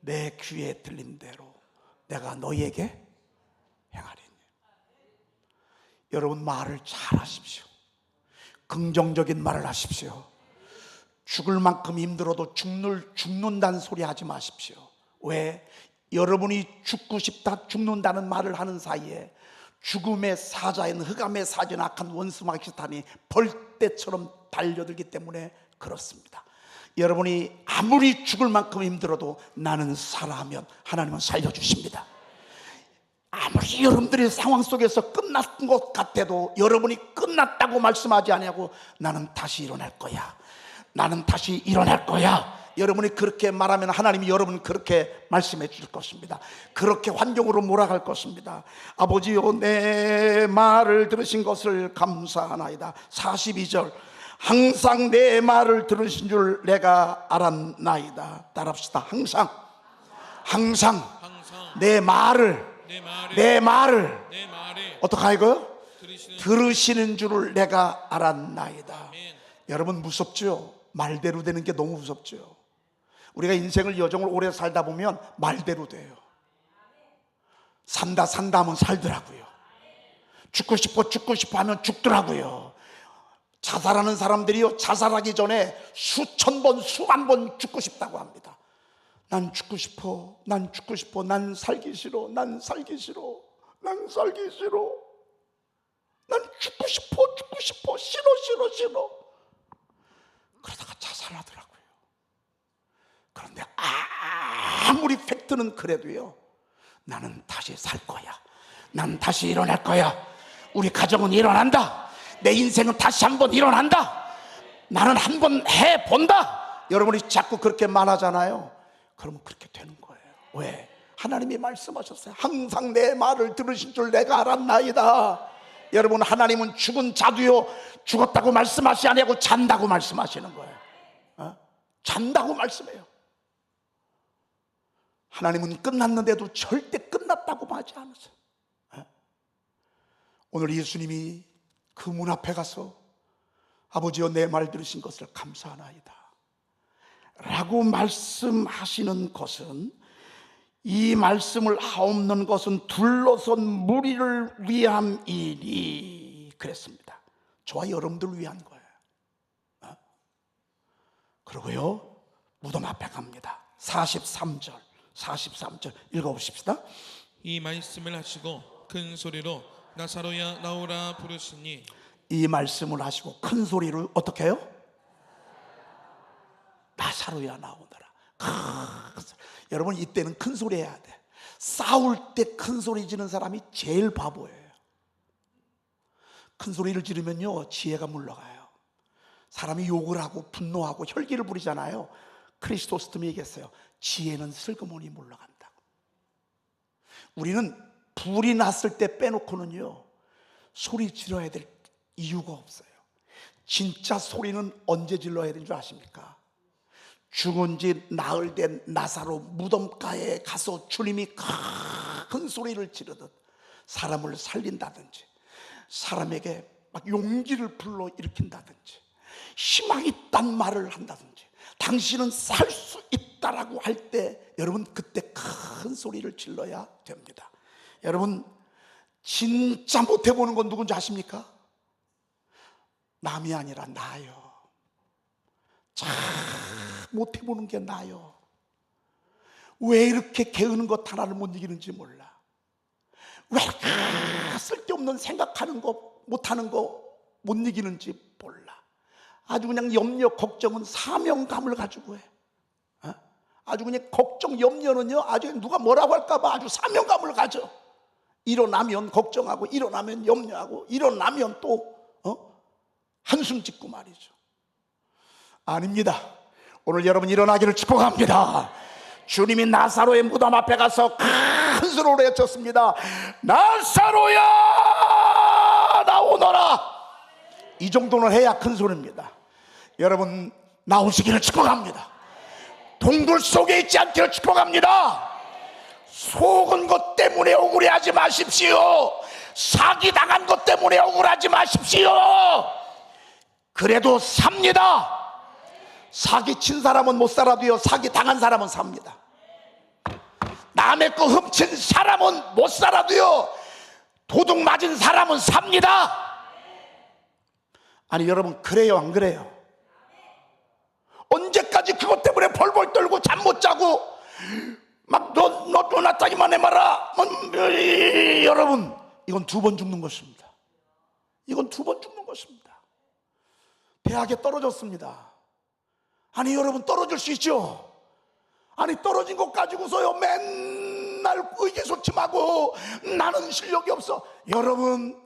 내 귀에 들린 대로 내가 너희에게 행하리니. 여러분, 말을 잘 하십시오. 긍정적인 말을 하십시오. 죽을 만큼 힘들어도 죽는다는 소리 하지 마십시오. 왜? 여러분이 죽고 싶다, 죽는다는 말을 하는 사이에 죽음의 사자인 흑암의 사자인 악한 원수마귀 사탄이 벌떼처럼 달려들기 때문에 그렇습니다. 여러분이 아무리 죽을 만큼 힘들어도 나는 살아하면 하나님은 살려주십니다. 아무리 여러분들의 상황 속에서 끝난 것 같아도 여러분이 끝났다고 말씀하지 아니하고 나는 다시 일어날 거야, 나는 다시 일어날 거야, 여러분이 그렇게 말하면 하나님이 여러분 그렇게 말씀해 주실 것입니다. 그렇게 환경으로 몰아갈 것입니다. 아버지요 내 말을 들으신 것을 감사하나이다. 42절 항상 내 말을 들으신 줄 내가 알았나이다. 따라합시다. 항상 내 말을 어떻게 하이고요? 들으시는 줄을 내가 알았나이다. 여러분, 무섭죠? 말대로 되는 게 너무 무섭죠? 우리가 인생을 여정을 오래 살다 보면 말대로 돼요. 산다 하면 살더라고요. 죽고 싶어 하면 죽더라고요. 자살하는 사람들이요 자살하기 전에 수천 번 수만 번 죽고 싶다고 합니다. 난 죽고 싶어, 난 살기 싫어, 난 죽고 싶어, 싫어. 그러다가 자살하더라고요. 그런데 아무리 팩트는 그래도요 나는 다시 살 거야, 난 다시 일어날 거야, 우리 가정은 일어난다, 내 인생은 다시 한번 일어난다, 나는 한번 해본다. 여러분이 자꾸 그렇게 말하잖아요. 그러면 그렇게 되는 거예요. 왜? 하나님이 말씀하셨어요. 항상 내 말을 들으신 줄 내가 알았나이다. 여러분, 하나님은 죽은 자도요 죽었다고 말씀하시지 아니하고 잔다고 말씀하시는 거예요. 잔다고 말씀해요. 하나님은 끝났는데도 절대 끝났다고 하지 않으세요. 오늘 예수님이 그 문 앞에 가서 아버지여 내 말 들으신 것을 감사하나이다 라고 말씀하시는 것은, 이 말씀을 하옵는 것은 둘러선 무리를 위함이니 그랬습니다. 저와 여러분들을 위한 거예요. 그리고요 무덤 앞에 갑니다. 43절 읽어보십시다. 이 말씀을 하시고 큰 소리로 나사로야 나오라 부르시니, 이 말씀을 하시고 큰 소리로 어떻게 해요? 나사로야 나오너라. 여러분, 이때는 큰 소리 해야 돼. 싸울 때 큰 소리 지르는 사람이 제일 바보예요. 큰 소리를 지르면요, 지혜가 물러가요. 사람이 욕을 하고 분노하고 혈기를 부리잖아요. 크리스토스톰이 얘기했어요. 지혜는 슬그머니 물러간다고. 우리는 불이 났을 때 빼놓고는요, 소리 질러야 될 이유가 없어요. 진짜 소리는 언제 질러야 되는 줄 아십니까? 죽은 지 나흘 된 나사로 무덤가에 가서 주님이 큰 소리를 지르듯 사람을 살린다든지, 사람에게 막 용기를 불러일으킨다든지, 희망이 있단 말을 한다든지, 당신은 살 수 있다라고 할 때 여러분, 그때 큰 소리를 질러야 됩니다. 여러분, 진짜 못해보는 건 누군지 아십니까? 남이 아니라 나요. 참 못해보는 게 나요. 왜 이렇게 게으른 것 하나를 못 이기는지 몰라. 왜 이렇게 쓸데없는 생각하는 거, 못하는 거 못 이기는지 몰라. 아주 그냥 염려, 걱정은 사명감을 가지고 해. 아주 그냥 걱정, 염려는요, 아주 누가 뭐라고 할까봐 아주 사명감을 가져. 일어나면 걱정하고, 일어나면 염려하고, 일어나면 또 한숨 짓고 말이죠. 아닙니다. 오늘 여러분 일어나기를 축복합니다. 주님이 나사로의 무덤 앞에 가서 큰 소리로 외쳤습니다. 나사로야 나오너라. 이 정도는 해야 큰 소리입니다. 여러분, 나오시기를 축복합니다. 동굴 속에 있지 않기를 축복합니다. 속은 것 때문에 억울해하지 마십시오. 사기당한 것 때문에 억울하지 마십시오. 그래도 삽니다. 사기친 사람은 못 살아도요, 사기당한 사람은 삽니다. 남의 거 훔친 사람은 못 살아도요, 도둑 맞은 사람은 삽니다. 아니 여러분, 그래요 안 그래요? 언제까지 그것 때문에 벌벌 떨고 잠 못 자고 막 너 나타기만 해봐라. 여러분, 이건 2번 죽는 것입니다. 이건 2번 죽는 것입니다. 대학에 떨어졌습니다. 아니 여러분, 떨어질 수 있죠? 아니 떨어진 것 가지고서요 맨날 의기소침하고 나는 실력이 없어. 여러분,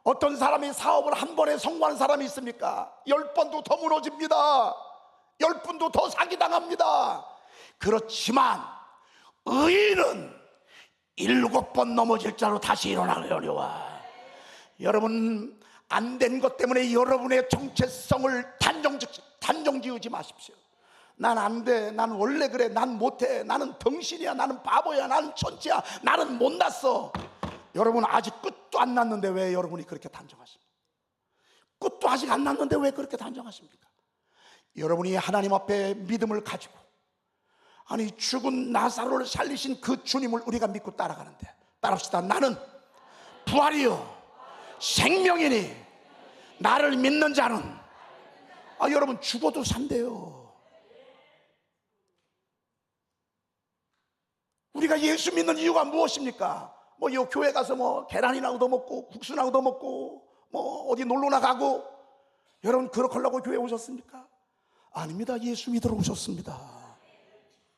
어떤 사람이 사업을 한 번에 성공하는 사람이 있습니까? 10번도 더 무너집니다. 10번도 더 사기당합니다. 그렇지만 의인은 7번 넘어질 자로 다시 일어나기 어려워. 여러분, 안 된 것 때문에 여러분의 정체성을 단정 지으지 마십시오. 난 안 돼, 난 원래 그래, 난 못해, 나는 덩신이야, 나는 바보야, 나는 천치야, 나는 못났어. 여러분, 아직 끝도 안 났는데 왜 여러분이 그렇게 단정하십니까? 끝도 아직 안 났는데 왜 그렇게 단정하십니까? 여러분이 하나님 앞에 믿음을 가지고, 아니 죽은 나사로를 살리신 그 주님을 우리가 믿고 따라가는데, 따라합시다. 나는 부활이요 생명이니 나를 믿는 자는, 여러분, 죽어도 산대요. 우리가 예수 믿는 이유가 무엇입니까? 이 교회 가서 계란이나 얻어먹고 국수나 얻어먹고 어디 놀러나 가고, 여러분 그렇게 하려고 교회 오셨습니까? 아닙니다. 예수 믿으러 오셨습니다.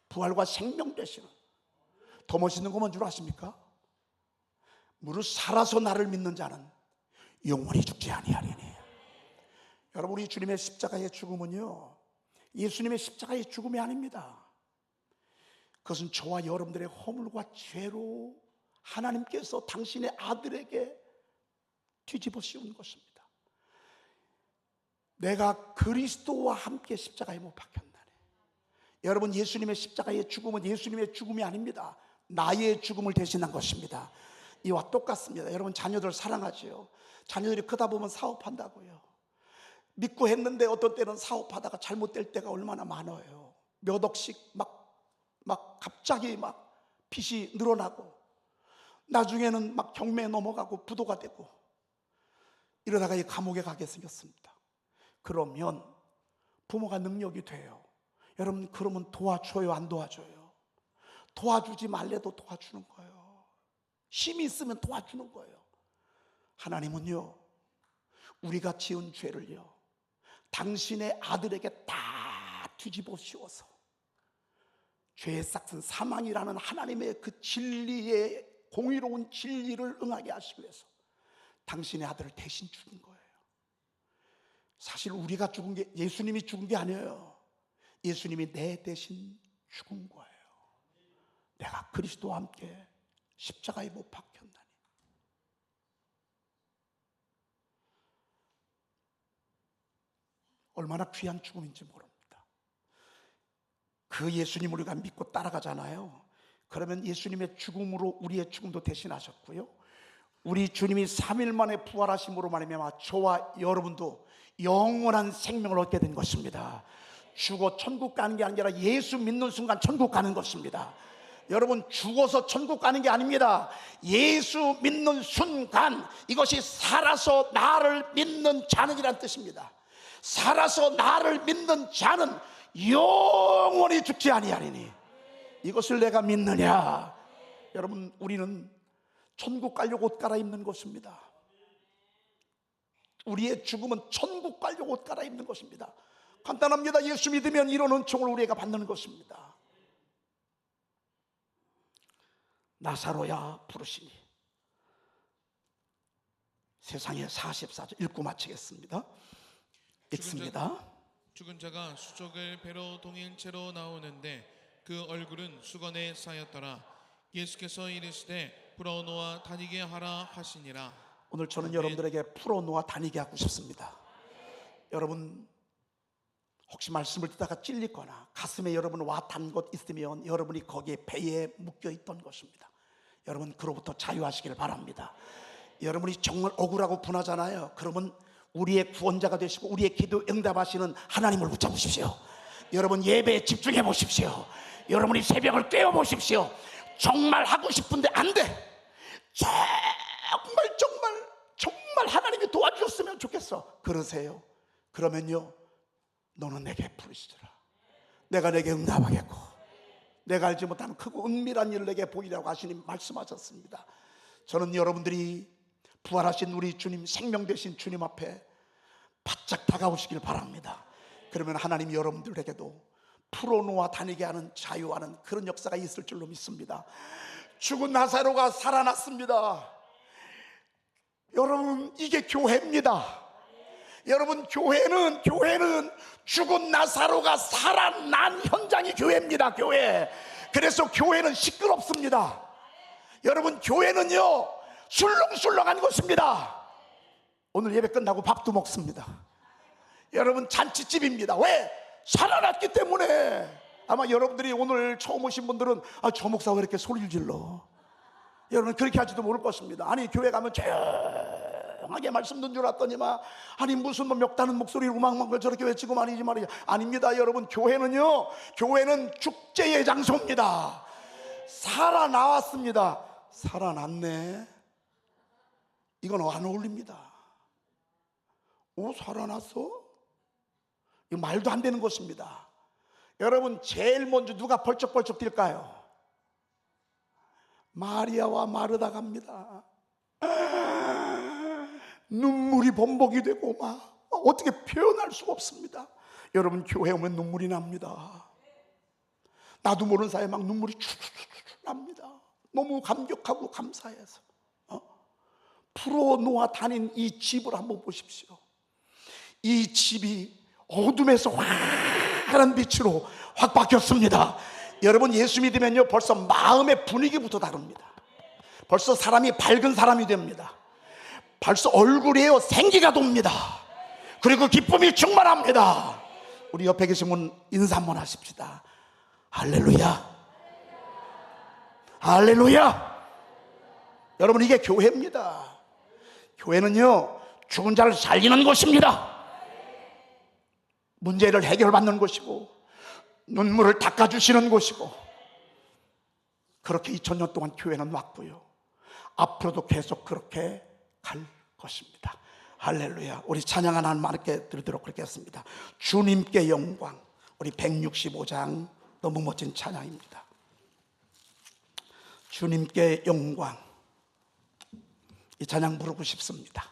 부활과 생명 되시는, 더 멋있는 거 뭔 줄 아십니까? 무릇 살아서 나를 믿는 자는 영원히 죽지 아니하리니. 여러분, 우리 주님의 십자가의 죽음은요, 예수님의 십자가의 죽음이 아닙니다. 그것은 저와 여러분들의 허물과 죄로 하나님께서 당신의 아들에게 뒤집어 씌운 것입니다. 내가 그리스도와 함께 십자가에 못 박혔나니. 여러분, 예수님의 십자가의 죽음은 예수님의 죽음이 아닙니다. 나의 죽음을 대신한 것입니다. 이와 똑같습니다. 여러분, 자녀들 사랑하지요. 자녀들이 크다 보면 사업한다고요. 믿고 했는데 어떤 때는 사업하다가 잘못될 때가 얼마나 많아요. 몇 억씩 막 갑자기 막 빚이 늘어나고, 나중에는 막 경매에 넘어가고 부도가 되고, 이러다가 이 감옥에 가게 생겼습니다. 그러면 부모가 능력이 돼요. 여러분, 그러면 도와줘요, 안 도와줘요? 도와주지 말래도 도와주는 거예요. 힘이 있으면 도와주는 거예요. 하나님은요, 우리가 지은 죄를요 당신의 아들에게 다 뒤집어 씌워서 죄의 싹은 사망이라는 하나님의 그 진리의 공의로운 진리를 응하게 하시기 위해서 당신의 아들을 대신 죽인 거예요. 사실 우리가 죽은 게, 예수님이 죽은 게 아니에요. 예수님이 내 대신 죽은 거예요. 내가 그리스도와 함께 십자가에 못 박혔나니. 얼마나 귀한 죽음인지 모릅니다. 그 예수님을 우리가 믿고 따라가잖아요. 그러면 예수님의 죽음으로 우리의 죽음도 대신하셨고요, 우리 주님이 3일 만에 부활하심으로 말미암아 저와 여러분도 영원한 생명을 얻게 된 것입니다. 죽어 천국 가는 게 아니라 예수 믿는 순간 천국 가는 것입니다. 여러분, 죽어서 천국 가는 게 아닙니다. 예수 믿는 순간, 이것이 살아서 나를 믿는 자는이란 뜻입니다. 살아서 나를 믿는 자는 영원히 죽지 아니하리니 이것을 내가 믿느냐. 여러분, 우리는 천국 가려고 옷 갈아입는 것입니다. 우리의 죽음은 천국 가려고 옷 갈아입는 것입니다. 간단합니다. 예수 믿으면 이런 은총을 우리가 받는 것입니다. 나사로야 부르시니. 세상에 44절 읽고 마치겠습니다. 읽습니다. 죽은 자가 수족을 배로 동일체로 나오는데 그 얼굴은 수건에 쌓였더라. 예수께서 이르시되 풀어놓아 다니게 하라 하시니라. 오늘 저는 여러분들에게 풀어놓아 다니게 하고 싶습니다. 여러분, 혹시 말씀을 듣다가 찔리거나 가슴에 여러분 와 닿은 것 있으면 여러분이 거기에 배에 묶여 있던 것입니다. 여러분, 그로부터 자유하시길 바랍니다. 여러분이 정말 억울하고 분하잖아요. 그러면 우리의 구원자가 되시고 우리의 기도 응답하시는 하나님을 붙잡으십시오. 여러분, 예배에 집중해 보십시오. 여러분이 새벽을 깨워 보십시오. 정말 하고 싶은데 안 돼. 정말 하나님이 도와주셨으면 좋겠어. 그러세요. 그러면요, 너는 내게 부르시더라. 내가 내게 응답하겠고 내가 알지 못하는 크고 은밀한 일을 내게 보이라고 하시니 말씀하셨습니다. 저는 여러분들이 부활하신 우리 주님, 생명 되신 주님 앞에 바짝 다가오시길 바랍니다. 그러면 하나님이 여러분들에게도 풀어놓아 다니게 하는, 자유하는 그런 역사가 있을 줄로 믿습니다. 죽은 나사로가 살아났습니다. 여러분, 이게 교회입니다. 여러분, 교회는 죽은 나사로가 살아난 현장이 교회입니다. 교회. 그래서 교회는 시끄럽습니다. 여러분, 교회는요 술렁술렁한 것입니다. 오늘 예배 끝나고 밥도 먹습니다. 여러분, 잔치집입니다. 왜? 살아났기 때문에. 아마 여러분들이 오늘 처음 오신 분들은 저 목사 왜 이렇게 소리를 질러? 여러분, 그렇게 할지도 모를 것입니다. 아니, 교회 가면 조용하게 말씀 듣는 줄 알았더니만 아니 무슨 멱다는 목소리로 우망망 저렇게 외치고 말이지 말이야. 아닙니다. 여러분, 교회는 축제의 장소입니다. 살아나왔습니다. 살아났네. 이건 안 어울립니다. 살아났어? 이거 말도 안 되는 것입니다. 여러분, 제일 먼저 누가 벌쩍벌쩍 뛸까요? 마리아와 마르다가 갑니다. 눈물이 범벅이 되고 막 어떻게 표현할 수가 없습니다. 여러분, 교회 오면 눈물이 납니다. 나도 모르는 사이에 막 눈물이 추추추추 납니다. 너무 감격하고 감사해서. 풀어놓아 다닌 이 집을 한번 보십시오. 이 집이 어둠에서 환한 빛으로 확 바뀌었습니다. 여러분, 예수 믿으면요 벌써 마음의 분위기부터 다릅니다. 벌써 사람이 밝은 사람이 됩니다. 벌써 얼굴에요 생기가 돕니다. 그리고 기쁨이 충만합니다. 우리 옆에 계신 분 인사 한번 하십시다. 할렐루야, 할렐루야. 여러분, 이게 교회입니다. 교회는요 죽은 자를 살리는 것입니다. 문제를 해결받는 것이고 눈물을 닦아주시는 것이고, 그렇게 2000년 동안 교회는 왔고요, 앞으로도 계속 그렇게 갈 것입니다. 할렐루야. 우리 찬양 하나 함께 드리도록 하겠습니다. 주님께 영광. 우리 165장 너무 멋진 찬양입니다. 주님께 영광. 이 찬양 부르고 싶습니다.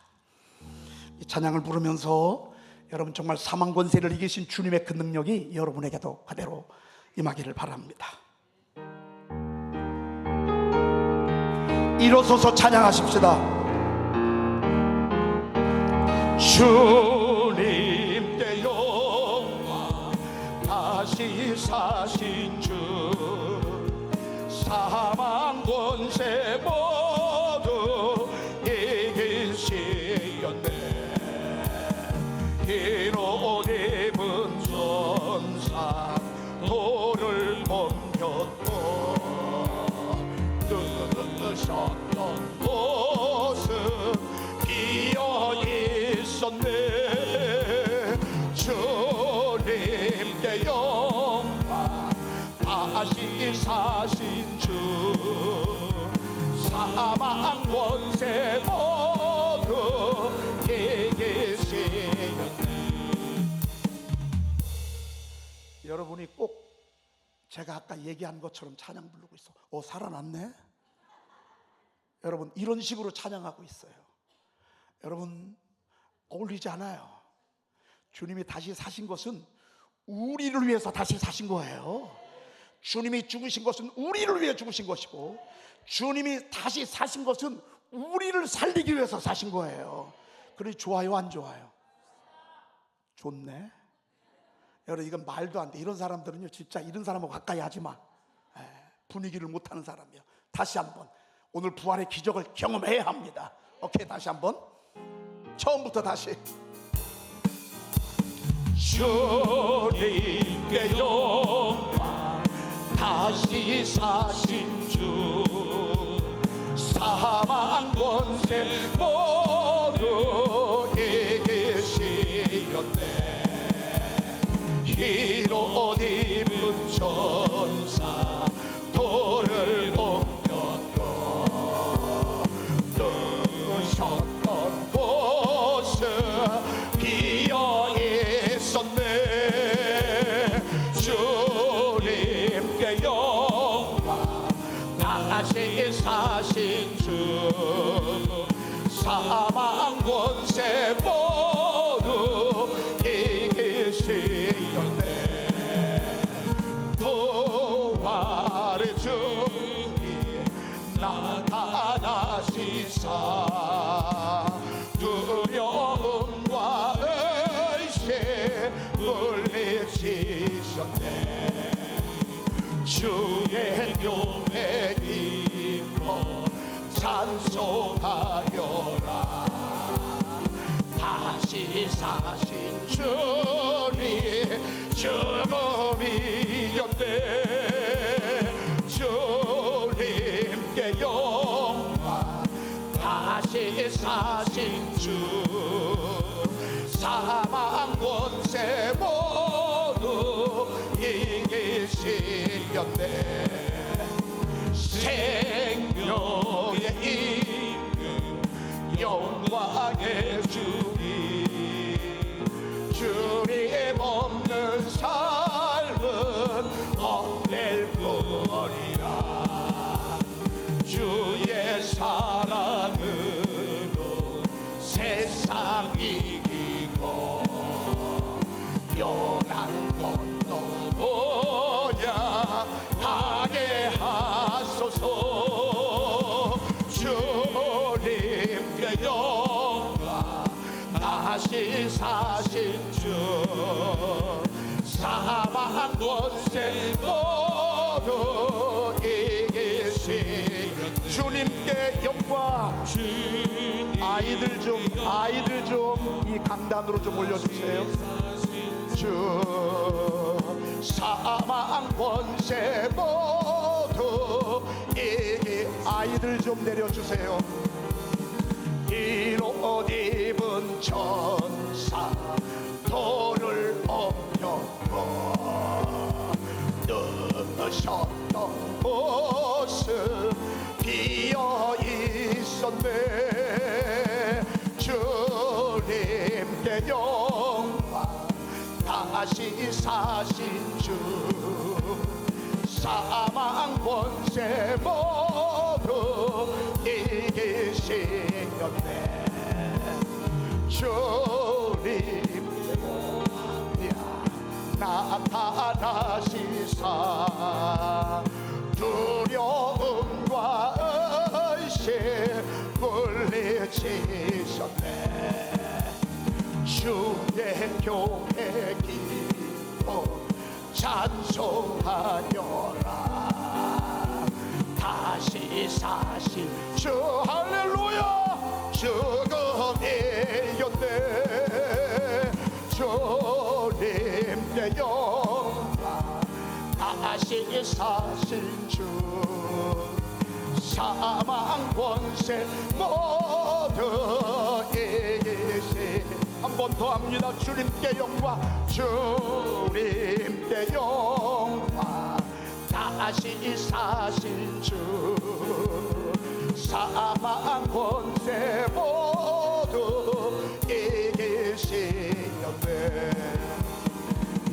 이 찬양을 부르면서 여러분 정말 사망 권세를 이기신 주님의 그 능력이 여러분에게도 그대로 임하기를 바랍니다. 일어서서 찬양하십시다. 주님께 영광, 다시 사신 주, 사망 권세 모두 이기시었네. 흰옷 입은 전사 돌을 옮겼고 뜨셨던 곳은 비어 있었네. 주님께 영광, 다시 사신 주, 사망 권세 모두 이기시었네. 여러분이 꼭 제가 아까 얘기한 것처럼 찬양 부르고 있어. 살아났네? 여러분 이런 식으로 찬양하고 있어요. 여러분 어울리지 않아요. 주님이 다시 사신 것은 우리를 위해서 다시 사신 거예요. 주님이 죽으신 것은 우리를 위해 죽으신 것이고, 주님이 다시 사신 것은 우리를 살리기 위해서 사신 거예요. 그러니 좋아요, 안 좋아요? 좋네. 여러분 이건 말도 안 돼. 이런 사람들은요 진짜 이런 사람하고 가까이 하지 마. 분위기를 못하는 사람이요. 다시 한번 오늘 부활의 기적을 경험해야 합니다. 오케이, 다시 한번 처음부터 다시. 주님께 영광, 다시 사신 주, 사망 권세 모두 이기시었네. 흰옷 입은 전사 돌을 옮겼고 뜨셨던 곳은 비어 있었네. 주님께 영광, 다시 사신 주, 사망 권세 모두 이기시었네. 부활의 주님 나타나시사 두려움과 의심 물리치셨네. 주의 교회 기뻐 찬송하여라. 다시 사신 주님 죽음이 없네. 주님께 영광, 다시 사신 주, 사망 권세 모두 이기시었네. 생명의 임금, 영광의 주님, 주님 없는 삶은 헛될 거리라. 주의 사랑으로 세상 이기고 요단 건너보야 하게 하소서. 주님께 영광, 다시 사신 주, 사망 권세 모두 이기시. 주님께 영광. 아이들 좀 이 강단으로 좀 올려주세요. 주, 사망 권세 모두 이기. 아이들 좀 내려주세요. 흰옷 입은 천사 돌을 옮겼고 뜨셨던 곳은 비어 있었네. 주님께 영광, 다시 사신 주, 사망 권세 모두 이기시었네. 주님 나타나시사 두려움과 의심 물리치셨네. 주의 교회 기뻐 찬송하여라. 다시 사신 주 할렐루야. 죽음이 였네. 주님의 영광 다시 사신 주. 사망 권세 모두 이기시. 한 번 더 합니다. 주님께 영광. 주님께 영광 다시 사신 주. 사망 권세 모두 이기시었네.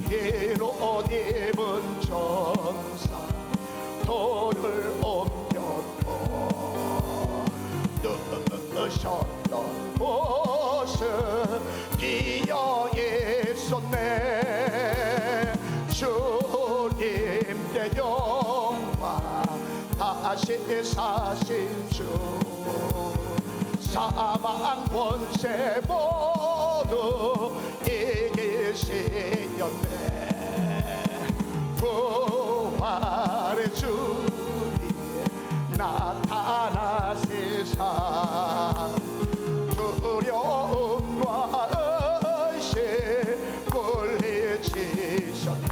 흰옷 입은 전사 돌을 옮겼고 뜨셨던 곳은 비어 있었네. 주님의 영광 다시 사신 주. 사망 권세 모두 이기시었네. 부활의 주님 나타나시사 두려움과 의심 물리치셨네.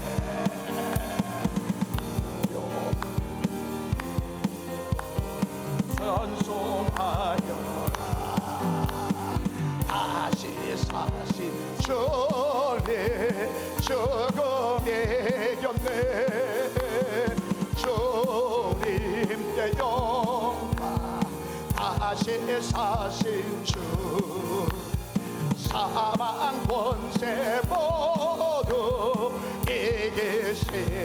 찬송하여라. 다시 사신 주님 죽음이 겼네. 주님의 영광 다시 사신 주. 사망 권세 모두 이기시었네.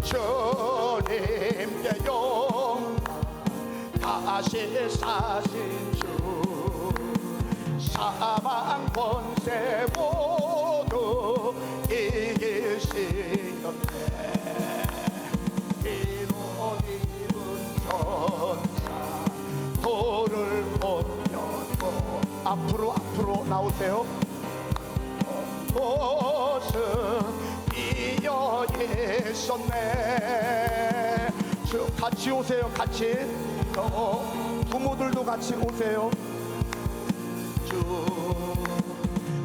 주님의 영광 다시 사신 주. 사망 권세 모두 이기시었네. 흰옷 입은 전사 돌을 옮겼고. 앞으로 나오세요. 곳은 비어 있었네. 같이 오세요. 같이. 부모들도 같이 오세요. 주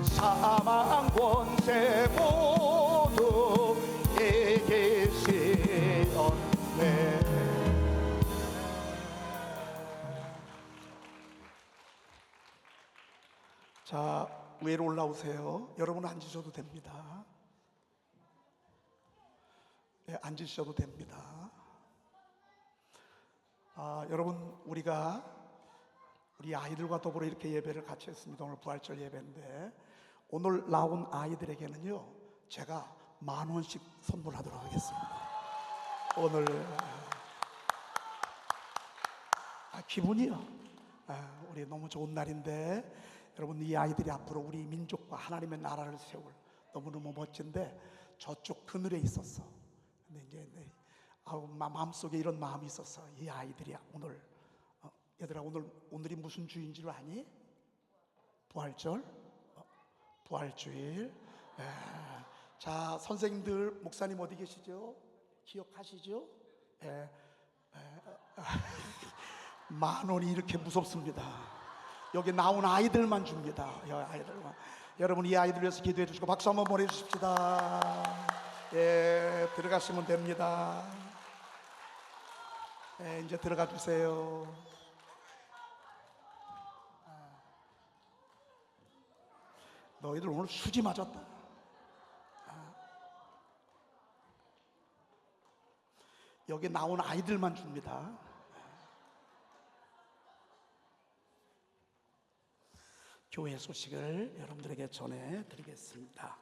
사망 권세 모두 이기시었네. 자, 위로 올라오세요. 여러분 앉으셔도 됩니다. 네, 앉으셔도 됩니다. 여러분, 우리가 우리 아이들과 더불어 이렇게 예배를 같이 했습니다. 오늘 부활절 예배인데, 오늘 나온 아이들에게는요 제가 10,000원씩 선물하도록 하겠습니다. 오늘 기분이요. 우리 너무 좋은 날인데, 여러분 이 아이들이 앞으로 우리 민족과 하나님의 나라를 세울 너무너무 멋진데, 저쪽 그늘에 있었어. 근데 이제 마음속에 이런 마음이 있었어. 이 아이들이 오늘 얘들아, 오늘이 무슨 주인 줄 아니? 부활절, 부활주일. 자, 선생님들, 목사님 어디 계시죠? 기억하시죠? 10,000원이 이렇게 무섭습니다. 여기 나온 아이들만 줍니다. 아이들만. 여러분 이 아이들 위해서 기도해 주시고 박수 한번 보내주십시다. 예, 들어가시면 됩니다. 예, 이제 들어가 주세요. 너희들 오늘 수지 맞았다. 여기 나온 아이들만 줍니다. 교회 소식을 여러분들에게 전해 드리겠습니다.